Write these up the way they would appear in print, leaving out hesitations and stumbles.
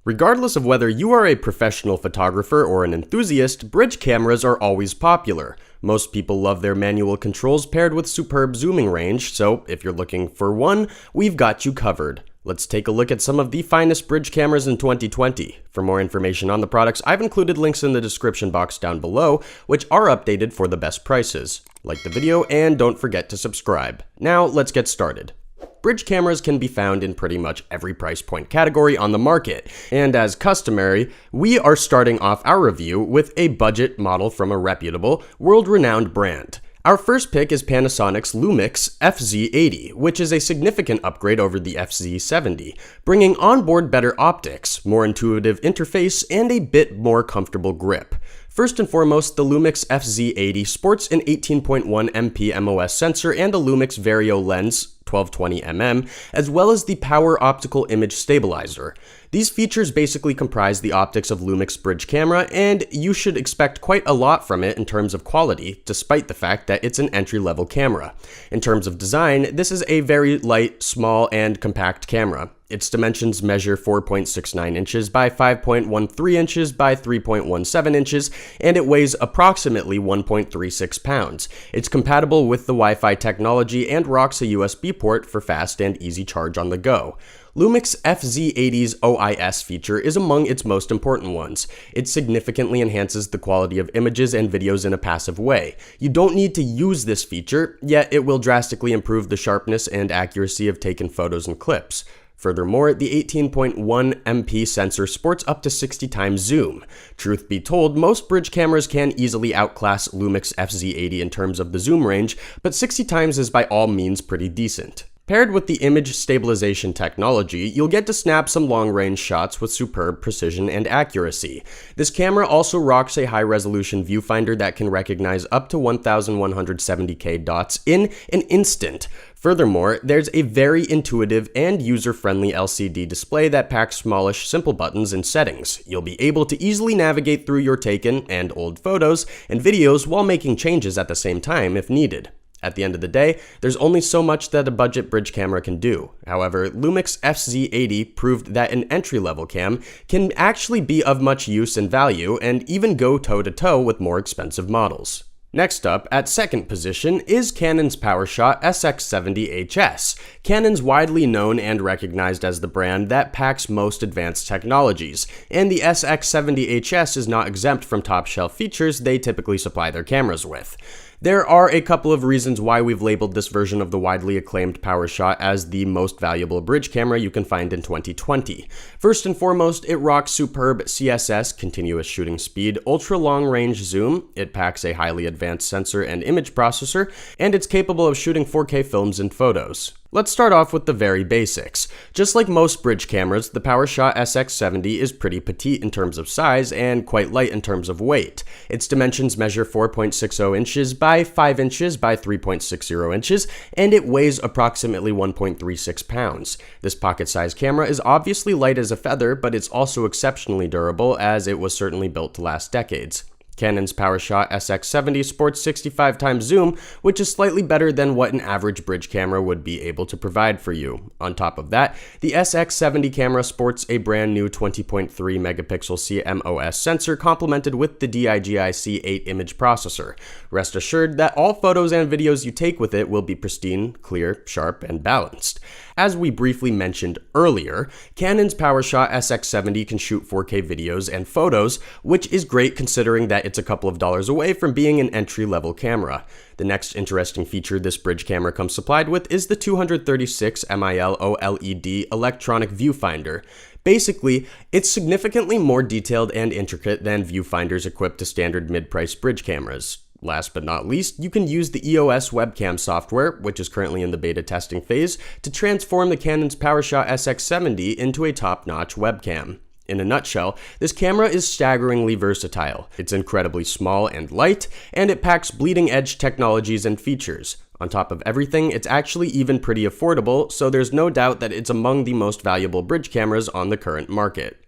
Regardless of whether you are a professional photographer or an enthusiast, bridge cameras are always popular. Most people love their manual controls paired with superb zooming range, so if you're looking for one, we've got you covered. Let's take a look at some of the finest bridge cameras in 2020. For more information on the products, I've included links in the description box down below, which are updated for the best prices. Like the video and don't forget to subscribe. Now let's get started. Bridge cameras can be found in pretty much every price point category on the market, and as customary, we are starting off our review with a budget model from a reputable, world-renowned brand. Our first pick is Panasonic's Lumix FZ80, which is a significant upgrade over the FZ70, bringing onboard better optics, more intuitive interface, and a bit more comfortable grip. First and foremost, the Lumix FZ80 sports an 18.1 MP MOS sensor and a Lumix Vario lens, 1220mm, as well as the Power Optical Image Stabilizer. These features basically comprise the optics of Lumix bridge camera, and you should expect quite a lot from it in terms of quality, despite the fact that it's an entry-level camera. In terms of design, this is a very light, small, and compact camera. Its dimensions measure 4.69 inches by 5.13 inches by 3.17 inches, and it weighs approximately 1.36 pounds. It's compatible with the Wi-Fi technology and rocks a USB port for fast and easy charge on the go. Lumix FZ80's OIS feature is among its most important ones. It significantly enhances the quality of images and videos in a passive way. You don't need to use this feature, yet it will drastically improve the sharpness and accuracy of taken photos and clips. Furthermore, the 18.1 MP sensor sports up to 60 times zoom. Truth be told, most bridge cameras can easily outclass Lumix FZ80 in terms of the zoom range, but 60 times is by all means pretty decent. Paired with the image stabilization technology, you'll get to snap some long-range shots with superb precision and accuracy. This camera also rocks a high-resolution viewfinder that can recognize up to 1170K dots in an instant. Furthermore, there's a very intuitive and user-friendly LCD display that packs smallish, simple buttons and settings. You'll be able to easily navigate through your taken and old photos and videos while making changes at the same time if needed. At the end of the day, there's only so much that a budget bridge camera can do. However, Lumix FZ80 proved that an entry-level cam can actually be of much use and value and even go toe-to-toe with more expensive models. Next up, at second position, is Canon's PowerShot SX70HS. Canon's widely known and recognized as the brand that packs most advanced technologies, and the SX70HS is not exempt from top-shelf features they typically supply their cameras with. There are a couple of reasons why we've labeled this version of the widely acclaimed PowerShot as the most valuable bridge camera you can find in 2020. First and foremost, it rocks superb CSS, continuous shooting speed, ultra long range zoom, it packs a highly advanced sensor and image processor, and it's capable of shooting 4K films and photos. Let's start off with the very basics. Just like most bridge cameras, the PowerShot SX70 is pretty petite in terms of size and quite light in terms of weight. Its dimensions measure 4.60 inches by 5 inches by 3.60 inches, and it weighs approximately 1.36 pounds. This pocket-sized camera is obviously light as a feather, but it's also exceptionally durable, as it was certainly built to last decades. Canon's PowerShot SX70 sports 65 times zoom, which is slightly better than what an average bridge camera would be able to provide for you. On top of that, the SX70 camera sports a brand new 20.3 megapixel CMOS sensor complemented with the DIGI C8 image processor. Rest assured that all photos and videos you take with it will be pristine, clear, sharp, and balanced. As we briefly mentioned earlier, Canon's PowerShot SX70 can shoot 4K videos and photos, which is great considering that it's a couple of dollars away from being an entry-level camera. The next interesting feature this bridge camera comes supplied with is the 236 mil OLED electronic viewfinder. Basically, it's significantly more detailed and intricate than viewfinders equipped to standard mid-price bridge cameras. Last but not least, you can use the EOS webcam software, which is currently in the beta testing phase, to transform the Canon's PowerShot SX70 into a top-notch webcam. In a nutshell, this camera is staggeringly versatile. It's incredibly small and light, and it packs bleeding-edge technologies and features. On top of everything, it's actually even pretty affordable, so there's no doubt that it's among the most valuable bridge cameras on the current market.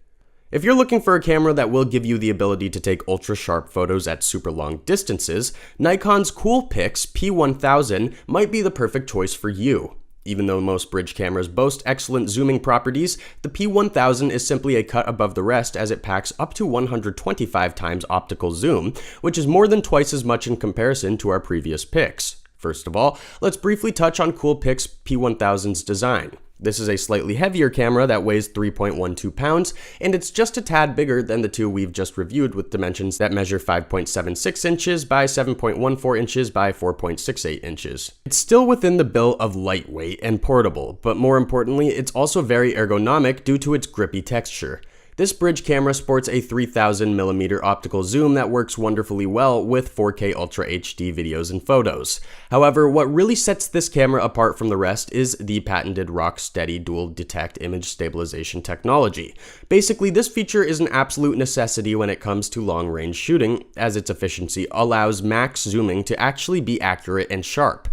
If you're looking for a camera that will give you the ability to take ultra-sharp photos at super long distances, Nikon's Coolpix P1000 might be the perfect choice for you. Even though most bridge cameras boast excellent zooming properties, the P1000 is simply a cut above the rest as it packs up to 125 times optical zoom, which is more than twice as much in comparison to our previous picks. First of all, let's briefly touch on Coolpix P1000's design. This is a slightly heavier camera that weighs 3.12 pounds, and it's just a tad bigger than the two we've just reviewed with dimensions that measure 5.76 inches by 7.14 inches by 4.68 inches. It's still within the bill of lightweight and portable, but more importantly, it's also very ergonomic due to its grippy texture. This bridge camera sports a 3000mm optical zoom that works wonderfully well with 4K Ultra HD videos and photos. However, what really sets this camera apart from the rest is the patented rock-steady dual detect image stabilization technology. Basically, this feature is an absolute necessity when it comes to long-range shooting, as its efficiency allows max zooming to actually be accurate and sharp.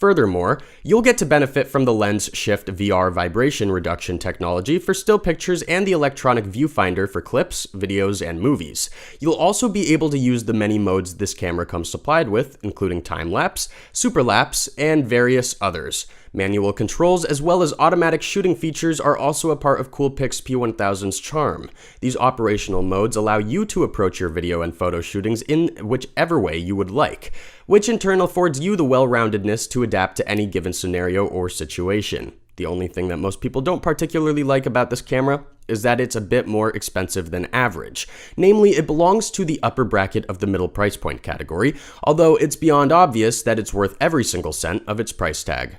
Furthermore, you'll get to benefit from the lens shift VR vibration reduction technology for still pictures and the electronic viewfinder for clips, videos, and movies. You'll also be able to use the many modes this camera comes supplied with, including time-lapse, super-lapse, and various others. Manual controls as well as automatic shooting features are also a part of Coolpix P1000's charm. These operational modes allow you to approach your video and photo shootings in whichever way you would like, which in turn affords you the well-roundedness to adapt to any given scenario or situation. The only thing that most people don't particularly like about this camera is that it's a bit more expensive than average. Namely, it belongs to the upper bracket of the middle price point category, although it's beyond obvious that it's worth every single cent of its price tag.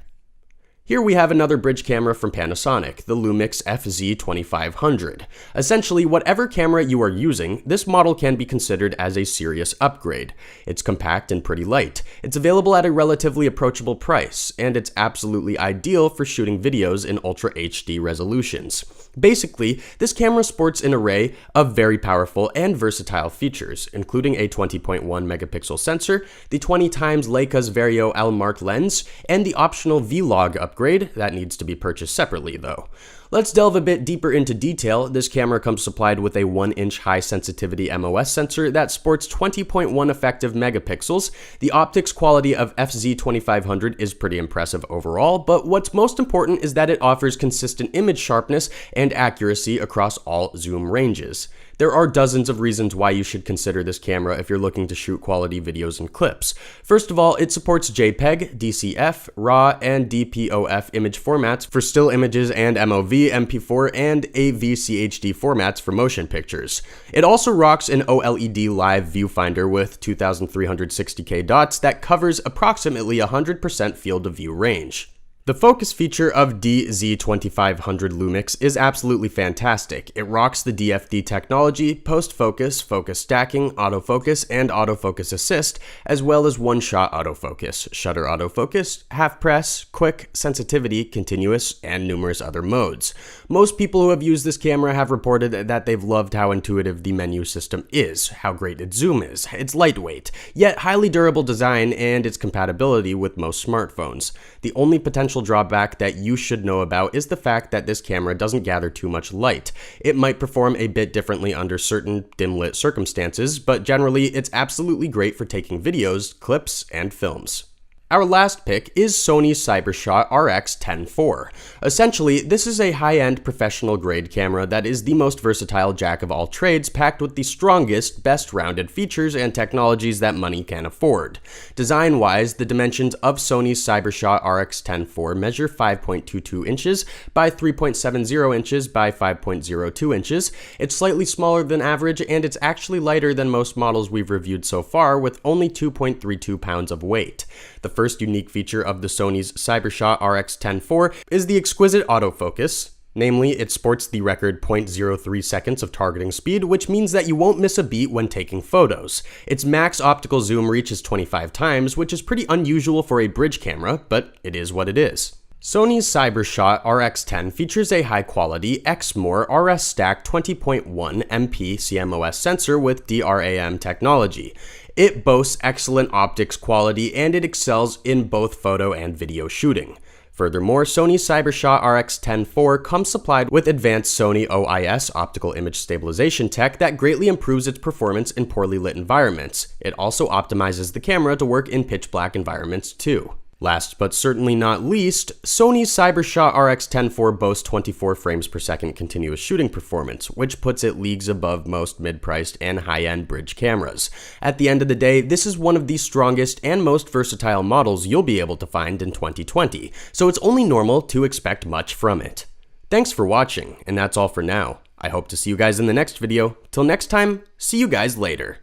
Here we have another bridge camera from Panasonic, the Lumix FZ2500. Essentially, whatever camera you are using, this model can be considered as a serious upgrade. It's compact and pretty light, it's available at a relatively approachable price, and it's absolutely ideal for shooting videos in Ultra HD resolutions. Basically, this camera sports an array of very powerful and versatile features, including a 20.1 megapixel sensor, the 20x Leica's Vario L-Mark lens, and the optional V-Log upgrade that needs to be purchased separately though. Let's delve a bit deeper into detail. This camera comes supplied with a 1-inch high sensitivity MOS sensor that sports 20.1 effective megapixels. The optics quality of FZ2500 is pretty impressive overall, but what's most important is that it offers consistent image sharpness and accuracy across all zoom ranges. There are dozens of reasons why you should consider this camera if you're looking to shoot quality videos and clips. First of all, it supports JPEG, DCF, RAW, and DPOF image formats for still images and MOV, MP4, and AVCHD formats for motion pictures. It also rocks an OLED live viewfinder with 2360K dots that covers approximately 100% field of view range. The focus feature of DZ2500 Lumix is absolutely fantastic. It rocks the DFD technology, post-focus, focus stacking, autofocus, and autofocus assist, as well as one-shot autofocus, shutter autofocus, half press, quick, sensitivity, continuous, and numerous other modes. Most people who have used this camera have reported that they've loved how intuitive the menu system is, how great its zoom is, its lightweight, yet highly durable design, and its compatibility with most smartphones. The only potential drawback that you should know about is the fact that this camera doesn't gather too much light. It might perform a bit differently under certain dim-lit circumstances, but generally it's absolutely great for taking videos, clips, and films. Our last pick is Sony CyberShot RX104. Essentially, this is a high-end professional-grade camera that is the most versatile jack of all trades, packed with the strongest, best-rounded features and technologies that money can afford. Design-wise, the dimensions of Sony's CyberShot RX104 measure 5.22 inches by 3.70 inches by 5.02 inches. It's slightly smaller than average, and it's actually lighter than most models we've reviewed so far, with only 2.32 pounds of weight. The first unique feature of the Sony's CyberShot RX104 is the exquisite autofocus. Namely, it sports the record 0.03 seconds of targeting speed, which means that you won't miss a beat when taking photos. Its max optical zoom reaches 25 times, which is pretty unusual for a bridge camera, but it is what it is. Sony's CyberShot RX10 features a high-quality Exmor RS Stack 20.1 MP CMOS sensor with DRAM technology. It boasts excellent optics quality, and it excels in both photo and video shooting. Furthermore, Sony's CyberShot RX104 comes supplied with advanced Sony OIS optical image stabilization tech that greatly improves its performance in poorly lit environments. It also optimizes the camera to work in pitch black environments too. Last but certainly not least, Sony CyberShot RX104 boasts 24 frames per second continuous shooting performance, which puts it leagues above most mid-priced and high-end bridge cameras. At the end of the day, this is one of the strongest and most versatile models you'll be able to find in 2020, so it's only normal to expect much from it. Thanks for watching, and that's all for now. I hope to see you guys in the next video. Till next time, see you guys later.